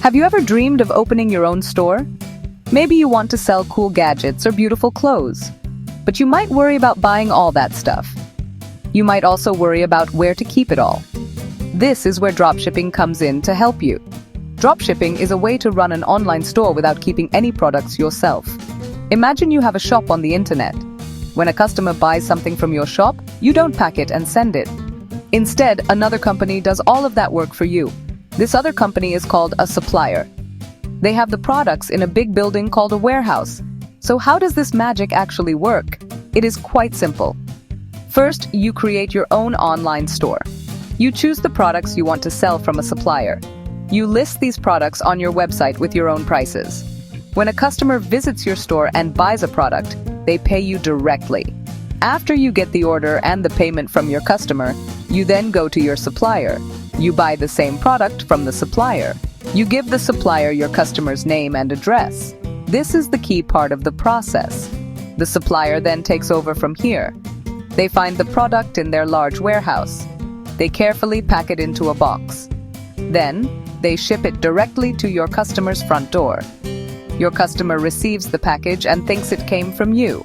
Have you ever dreamed of opening your own store? Maybe you want to sell cool gadgets or beautiful clothes, but you might worry about buying all that stuff. You might also worry about where to keep it all. This is where dropshipping comes in to help you. Dropshipping is a way to run an online store without keeping any products yourself. Imagine you have a shop on the internet. When a customer buys something from your shop, you don't pack it and send it. Instead, another company does all of that work for you. This other company is called a supplier. They have the products in a big building called a warehouse. So how does this magic actually work? It is quite simple. First, you create your own online store. You choose the products you want to sell from a supplier. You list these products on your website with your own prices. When a customer visits your store and buys a product, they pay you directly. After you get the order and the payment from your customer, you then go to your supplier. You buy the same product from the supplier. You give the supplier your customer's name and address. This is the key part of the process. The supplier then takes over from here. They find the product in their large warehouse. They carefully pack it into a box. Then, they ship it directly to your customer's front door. Your customer receives the package and thinks it came from you.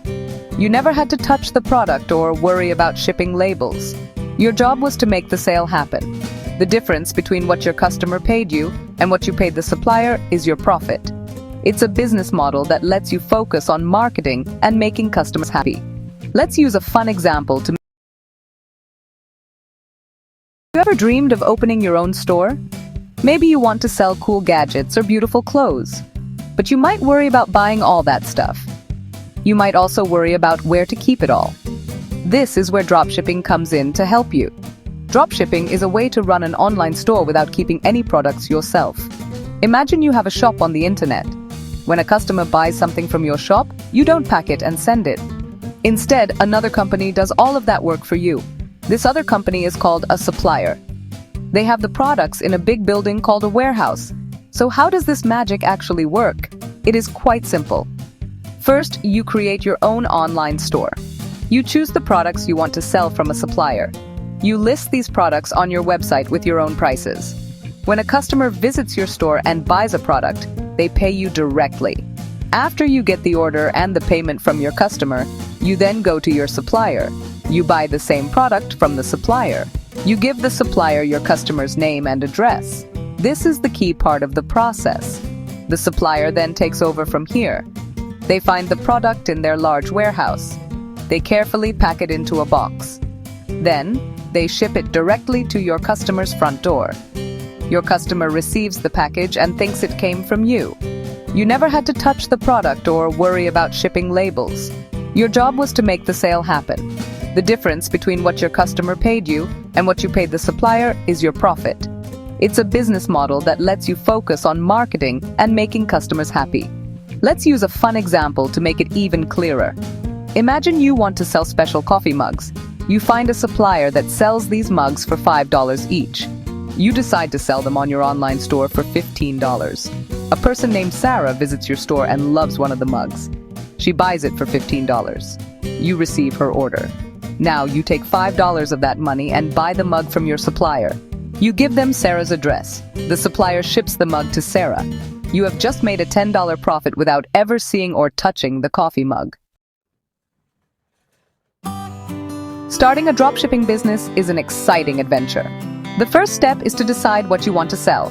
You never had to touch the product or worry about shipping labels. Your job was to make the sale happen. The difference between what your customer paid you and what you paid the supplier is your profit. It's a business model that lets you focus on marketing and making customers happy. Let's use a fun example to. Have you ever dreamed of opening your own store? Maybe you want to sell cool gadgets or beautiful clothes, but you might worry about buying all that stuff. You might also worry about where to keep it all. This is where dropshipping comes in to help you. Dropshipping is a way to run an online store without keeping any products yourself. Imagine you have a shop on the internet. When a customer buys something from your shop, you don't pack it and send it. Instead, another company does all of that work for you. This other company is called a supplier. They have the products in a big building called a warehouse. So how does this magic actually work? It is quite simple. First, you create your own online store. You choose the products you want to sell from a supplier. You list these products on your website with your own prices. When a customer visits your store and buys a product, they pay you directly. After you get the order and the payment from your customer, you then go to your supplier. You buy the same product from the supplier. You give the supplier your customer's name and address. This is the key part of the process. The supplier then takes over from here. They find the product in their large warehouse. They carefully pack it into a box. Then, they ship it directly to your customer's front door. Your customer receives the package and thinks it came from you. You never had to touch the product or worry about shipping labels. Your job was to make the sale happen. The difference between what your customer paid you and what you paid the supplier is your profit. It's a business model that lets you focus on marketing and making customers happy. Let's use a fun example to make it even clearer. Imagine you want to sell special coffee mugs. You find a supplier that sells these mugs for $5 each. You decide to sell them on your online store for $15. A person named Sarah visits your store and loves one of the mugs. She buys it for $15. You receive her order. Now you take $5 of that money and buy the mug from your supplier. You give them Sarah's address. The supplier ships the mug to Sarah. You have just made a $10 profit without ever seeing or touching the coffee mug. Starting a dropshipping business is an exciting adventure. The first step is to decide what you want to sell.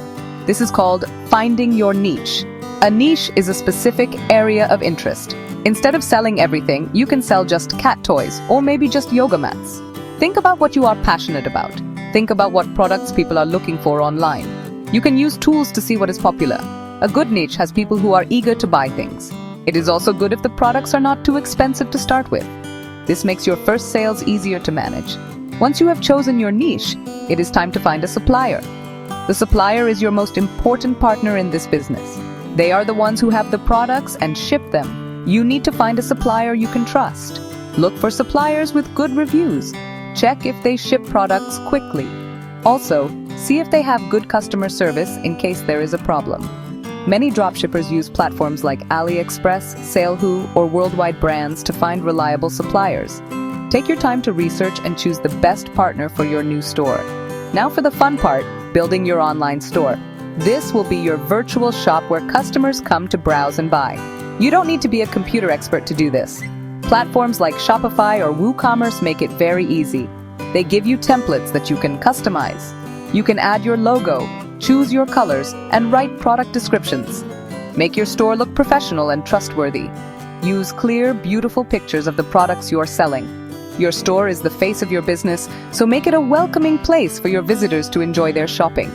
This is called finding your niche. A niche is a specific area of interest. Instead of selling everything, you can sell just cat toys or maybe just yoga mats. Think about what you are passionate about. Think about what products people are looking for online. You can use tools to see what is popular. A good niche has people who are eager to buy things. It is also good if the products are not too expensive to start with. This makes your first sales easier to manage. Once you have chosen your niche, it is time to find a supplier. The supplier is your most important partner in this business. They are the ones who have the products and ship them. You need to find a supplier you can trust. Look for suppliers with good reviews. Check if they ship products quickly. Also, see if they have good customer service in case there is a problem. Many dropshippers use platforms like AliExpress, Salehoo, or worldwide brands to find reliable suppliers. Take your time to research and choose the best partner for your new store. Now for the fun part, building your online store. This will be your virtual shop where customers come to browse and buy. You don't need to be a computer expert to do this. Platforms like Shopify or WooCommerce make it very easy. They give you templates that you can customize. You can add your logo, choose your colors, and write product descriptions. Make your store look professional and trustworthy. Use clear, beautiful pictures of the products you're selling. Your store is the face of your business, so make it a welcoming place for your visitors to enjoy their shopping.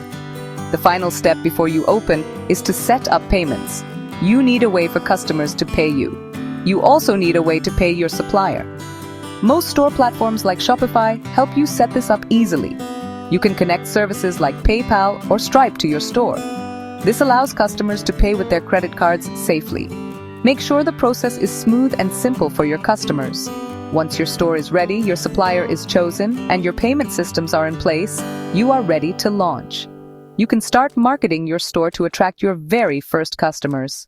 The final step before you open is to set up payments. You need a way for customers to pay you. You also need a way to pay your supplier. Most store platforms like Shopify help you set this up easily. You can connect services like PayPal or Stripe to your store. This allows customers to pay with their credit cards safely. Make sure the process is smooth and simple for your customers. Once your store is ready, your supplier is chosen, and your payment systems are in place, you are ready to launch. You can start marketing your store to attract your very first customers.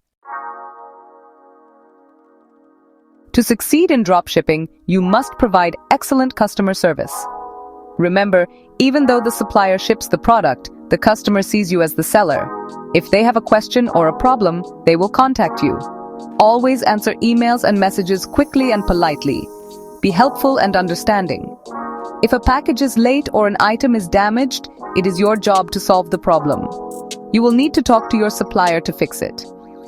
To succeed in dropshipping, you must provide excellent customer service. Remember, even though the supplier ships the product, the customer sees you as the seller. If they have a question or a problem, they will contact you. Always answer emails and messages quickly and politely. Be helpful and understanding. If a package is late or an item is damaged, it is your job to solve the problem. You will need to talk to your supplier to fix it.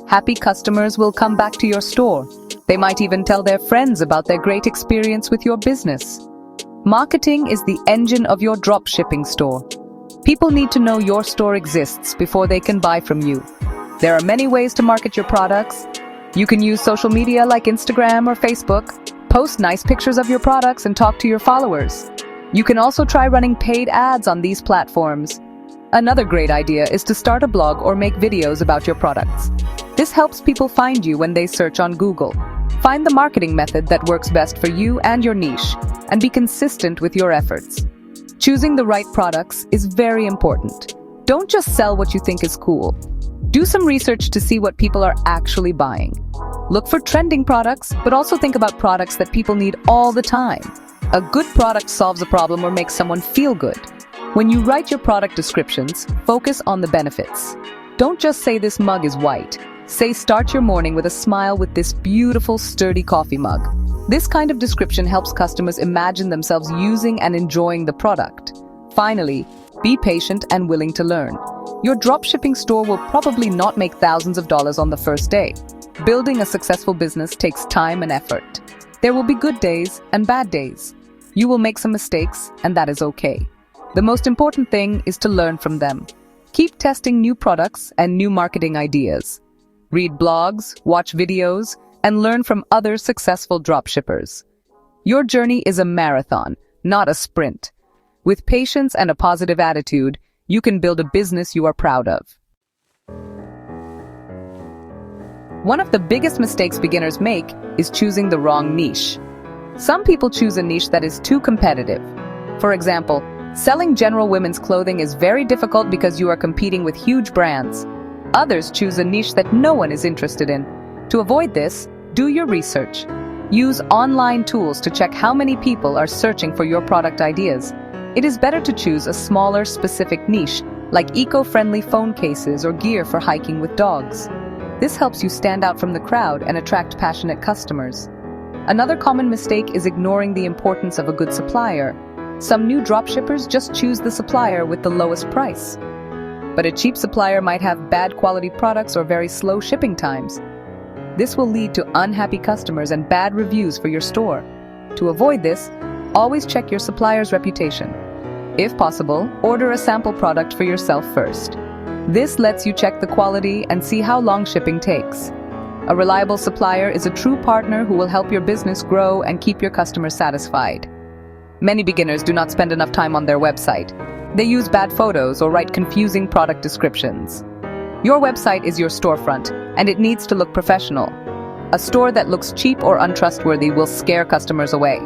Happy customers will come back to your store. They might even tell their friends about their great experience with your business. Marketing is the engine of your dropshipping store. People need to know your store exists before they can buy from you. There are many ways to market your products. You can use social media like Instagram or Facebook. Post nice pictures of your products and talk to your followers. You can also try running paid ads on these platforms. Another great idea is to start a blog or make videos about your products. This helps people find you when they search on Google. Find the marketing method that works best for you and your niche, and be consistent with your efforts. Choosing the right products is very important. Don't just sell what you think is cool. Do some research to see what people are actually buying. Look for trending products, but also think about products that people need all the time. A good product solves a problem or makes someone feel good. When you write your product descriptions, focus on the benefits. Don't just say this mug is white. Say start your morning with a smile with this beautiful, sturdy coffee mug. This kind of description helps customers imagine themselves using and enjoying the product. Finally, be patient and willing to learn. Your dropshipping store will probably not make thousands of dollars on the first day. Building a successful business takes time and effort. There will be good days and bad days. You will make some mistakes, and that is okay. The most important thing is to learn from them. Keep testing new products and new marketing ideas. Read blogs, watch videos, and learn from other successful dropshippers. Your journey is a marathon, not a sprint. With patience and a positive attitude, you can build a business you are proud of. One of the biggest mistakes beginners make is choosing the wrong niche. Some people choose a niche that is too competitive. For example, selling general women's clothing is very difficult because you are competing with huge brands. Others choose a niche that no one is interested in. To avoid this, do your research. Use online tools to check how many people are searching for your product ideas. It is better to choose a smaller, specific niche, like eco-friendly phone cases or gear for hiking with dogs. This helps you stand out from the crowd and attract passionate customers. Another common mistake is ignoring the importance of a good supplier. Some new dropshippers just choose the supplier with the lowest price. But a cheap supplier might have bad quality products or very slow shipping times. This will lead to unhappy customers and bad reviews for your store. To avoid this, always check your supplier's reputation. If possible, order a sample product for yourself first. This lets you check the quality and see how long shipping takes. A reliable supplier is a true partner who will help your business grow and keep your customers satisfied. Many beginners do not spend enough time on their website. They use bad photos or write confusing product descriptions. Your website is your storefront, and it needs to look professional. A store that looks cheap or untrustworthy will scare customers away.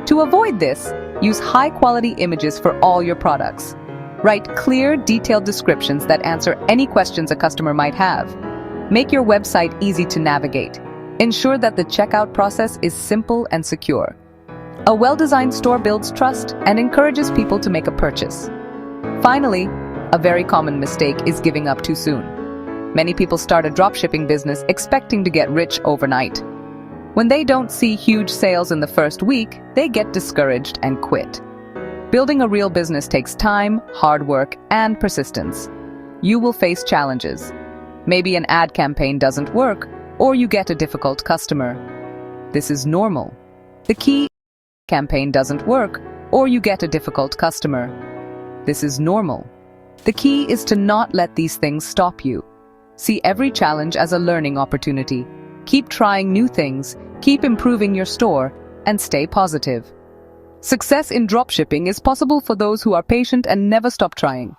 To avoid this, use high-quality images for all your products. Write clear, detailed descriptions that answer any questions a customer might have. Make your website easy to navigate. Ensure that the checkout process is simple and secure. A well-designed store builds trust and encourages people to make a purchase. Finally, A very common mistake is giving up too soon. Many people start a dropshipping business expecting to get rich overnight. When they don't see huge sales in the first week, they get discouraged and quit. Building a real business takes time, hard work, and persistence. You will face challenges. Maybe an ad campaign doesn't work, or you get a difficult customer. This is normal. The key campaign doesn't work, or you get a difficult customer. This is normal. The key is to not let these things stop you. See every challenge as a learning opportunity. Keep trying new things, keep improving your store, and stay positive. Success in dropshipping is possible for those who are patient and never stop trying.